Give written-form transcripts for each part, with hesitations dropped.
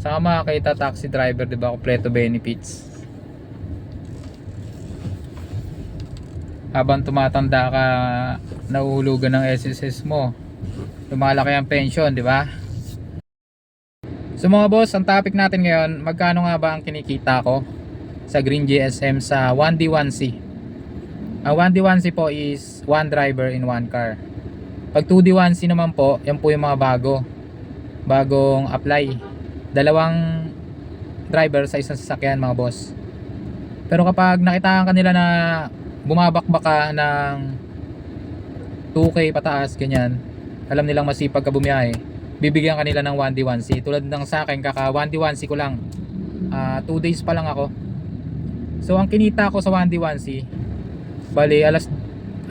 Saka makakita taxi driver, di ba, kompleto benefits. Habang tumatanda ka, nahuhulugan ng SSS mo, lumalaki ang pension, di ba? So mga boss, ang topic natin ngayon, magkano nga ba ang kinikita ko sa Green GSM sa 1D1C? Ang 1D1C po is one driver in one car. Pag 2D1C naman po, yan po yung mga bagong apply. Dalawang driver sa isang sasakyan, mga boss. Pero kapag nakitaan kanila na bumabakbak ka ng 2K pataas, ganyan, alam nilang masipag ka bumiyahe, bibigyan kanila ng 1D1C. Tulad ng sa akin, kaka 1D1C ko lang, 2 days pa lang ako. So ang kinita ko sa 1D1C, bali alas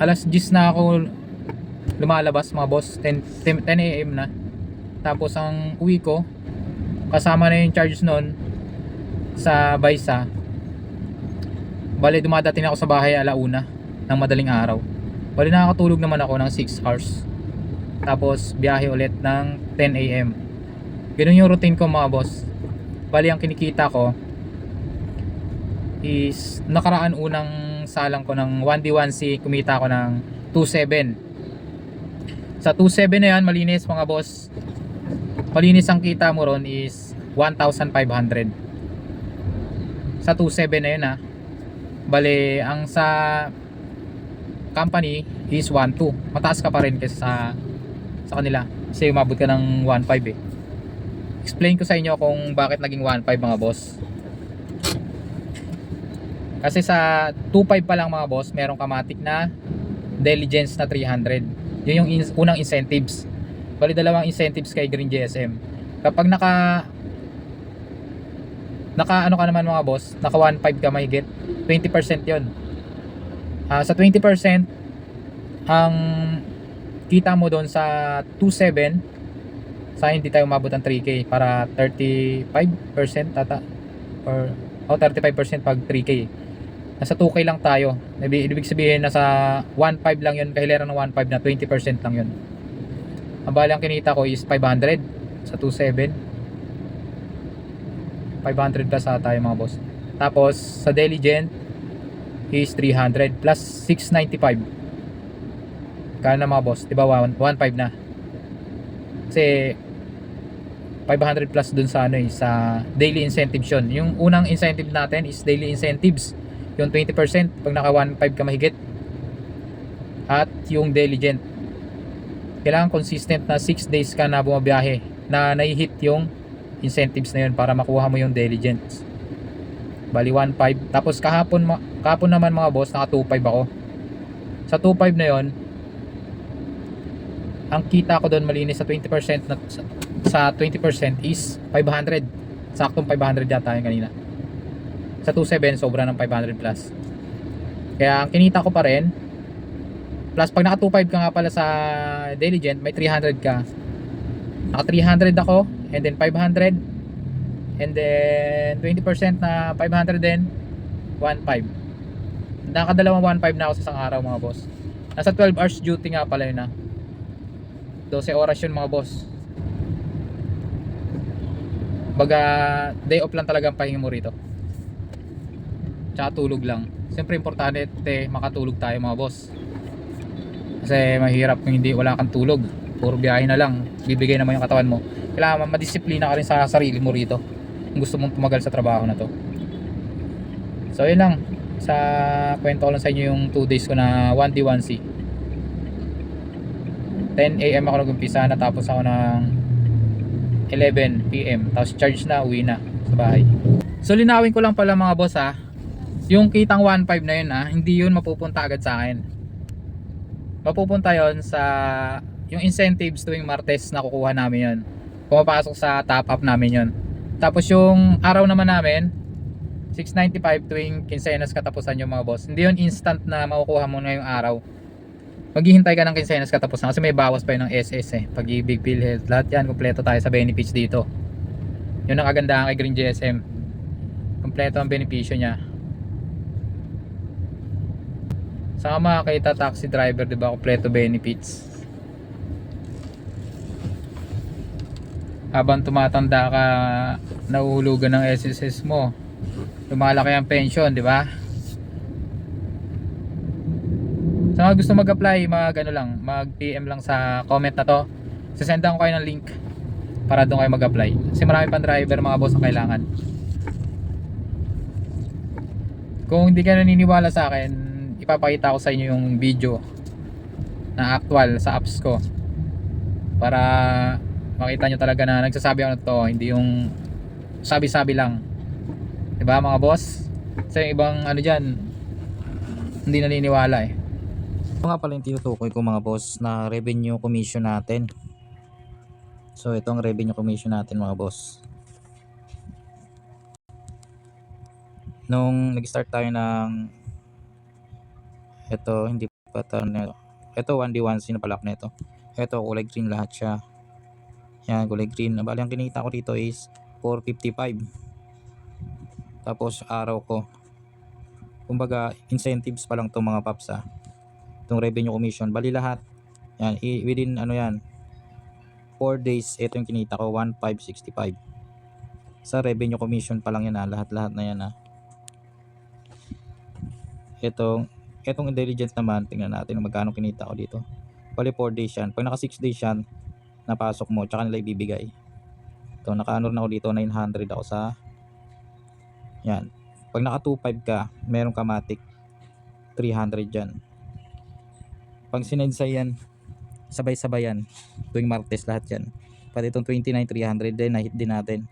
10 na ako lumalabas, mga boss. 10 AM na. Tapos ang uwi ko, kasama na yung charge nun sa Baysa, bali dumadating ako sa bahay alauna ng madaling araw. Bali nakakatulog naman ako ng 6 hours. Tapos biyahe ulit ng 10 AM. Ganun yung routine ko, mga boss. Bali ang kinikita ko is, nakaraan unang salang ko ng 1D1C, kumita ko ng 2.7. Sa 2.7 na yan, malinis, mga boss. Malinis ang kita mo ron is 1,500 sa 2.7 na yun, ha. Bali ang sa company is 1.2. Mataas ka pa rin kaysa sa kanila, kasi umabot ka ng 1.5 eh. Explain ko sa inyo kung bakit naging 1.5, mga boss. Kasi sa 2.5 pa lang, mga boss, merong kamatik na diligence na 300. Yun yung unang incentives. Bali dalawang incentives kay Green GSM. Kapag naka ano ka naman, mga boss, naka 1.5 ka mahigit, 20% yun. Sa 20%, ang kita mo doon sa 2.7, sa hindi tayo umabot ng 3K, para 35% tata, or 35% pag 3K. Nasa 2K lang tayo. Ibig sabihin nasa 1.5 lang yun, kahilera ng 1.5 na 20% lang yun. Ang bali ang kinita ko is 500 sa 2.7. 500 plus sa tayo, mga boss. Tapos sa diligent is 300 plus 695. Kaya na, mga boss, diba 1.5 na. Kasi 500 plus dun sa ano eh, sa daily incentives yun. Yung unang incentive natin is daily incentives, yung 20% pag naka 1.5 ka mahigit. At yung diligent, kailangan consistent na 6 days ka na bumabiyahe na nai-hit yung incentives na yun para makuha mo yung diligence. Bali 1.5. Tapos kahapon naman, mga boss, naka 2.5 ako. Sa 2.5 na yun, ang kita ko doon malinis sa 20% na, sa 20% is 500. Saktong 500 yata yung kanina. Sa 2.7 sobra ng 500 plus. Kaya ang kinita ko pa rin, plus pag naka 2.5 ka nga pala sa diligent, may 300 ka. Naka 300 ako, and then 500, and then 20% na 500 din, 1.5. Nakadalawang 1.5 na ako sa isang araw, mga boss. Nasa 12 hours duty nga pala yun, ha. 12 oras yun, mga boss. Baga day off lang talaga ang pahinga mo rito, tsaka tulog lang. Siyempre importante makatulog tayo, mga boss. Kasi mahirap kung hindi, wala kang tulog, puro biyahe na lang, bibigay naman yung katawan mo. Kailangan madisiplina ka rin sa sarili mo rito kung gusto mong tumagal sa trabaho na to. So yun lang, sa kwento ko lang sa inyo yung 2 days ko na 1D1C. 10 AM ako nag-umpisa, natapos ako ng 11 PM, tapos charge na, uwi na sa bahay. So linawin ko lang pala, mga boss, ha. Yung kitang 1.5 na yun, ha, hindi yun mapupunta agad sa akin. Mapupunta yon sa yung incentives tuwing Martes na kukuha namin yon. Pumapasok sa top up namin yon. Tapos yung araw naman namin 695 tuwing Quincenas katapusan yung, mga boss. Hindi yon instant na makukuha mo ngayong araw. Maghihintay ka ng Quincenas katapusan kasi may bawas pa yun ng SS eh. Pag-ibig, PhilHealth, lahat yan kumpleto tayo sa benefits dito. Yun ang kagandahan kay Green GSM. Kumpleto ang benepisyo niya. Saka makakita taxi driver, diba, kompleto benefits. habang tumatanda ka, nahuhulugan ng SSS mo, lumalaki ang pension, di ba? Sa mga gusto mag-apply, mag-PM lang sa comment na to. Sasendan ko kayo ng link para doon kayo mag-apply. Kasi marami pang driver mga boss ang kailangan. Kung hindi ka naniniwala sa akin, ipapakita ko sa inyo yung video na actual sa apps ko para makita nyo talaga na nagsasabi ako na to, hindi yung sabi-sabi lang, diba mga boss? Kasi yung ibang ano dyan, hindi naniniwala eh. Ito nga pala yung tinutukoy ko mga boss na revenue commission natin. So ito ang revenue commission natin mga boss. Nung nag-start tayo ng ito, hindi pa ito, ito 1D1 sinapalak na ito. Ito kulay green lahat siya. Yan, kulay green. Bali ang kinita ko dito is 455. Tapos araw ko. Kumbaga incentives pa lang to mga paps ha. Itong revenue commission. Bali lahat. Yan, within ano yan. 4 days, ito yung kinita ko 1565. Sa revenue commission pa lang yan ha. Lahat-lahat na yan ha. Itong intelligent naman, tingnan natin kung magkano kinita ko dito. Bali 4 days yan. Pag naka 6 days yan, napasok mo, tsaka nila ibibigay. Ito, naka-honor na ako dito, 900 ako sa yan. Pag naka 25 ka, meron ka matic 300 dyan. Pag sinedsa yan, sabay-sabay yan, tuwing Martes lahat yan. Pati itong 29 300 din, na-hit din natin.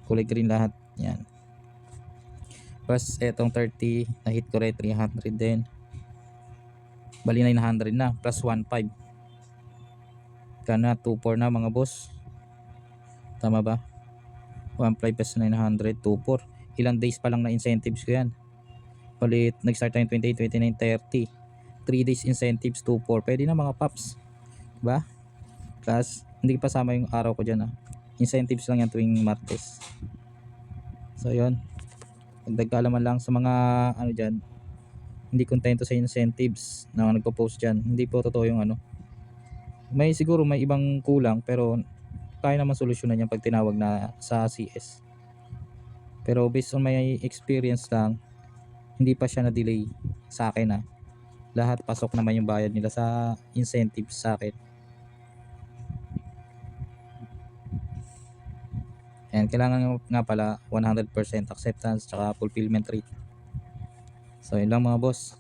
Kulay green lahat yan. Plus etong 30, na-hit ko rin 300 din. Bali 900 na, plus 1.5. Kana 2.4 na mga boss. Tama ba? 1.5 plus 900, 2.4. Ilang days pa lang na incentives ko yan. Bali nag-start tayo 28, 29, 30. 3 days incentives, 2.4. Pwede na mga paps. Diba? Plus hindi pa sama yung araw ko dyan ha. Incentives lang yan tuwing Martes. So yun, nagdagkalaman lang sa mga ano dyan, hindi kontento sa incentives na nagpo-post dyan. Hindi po totoo yung ano. May siguro may ibang kulang pero kaya naman solusyonan yan pag tinawag na sa CS. Pero based on my experience lang, hindi pa siya na-delay sa akin ha. Lahat pasok naman yung bayad nila sa incentives sa akin. And kailangan nga pala 100% acceptance tsaka fulfillment rate. So yun lang mga boss.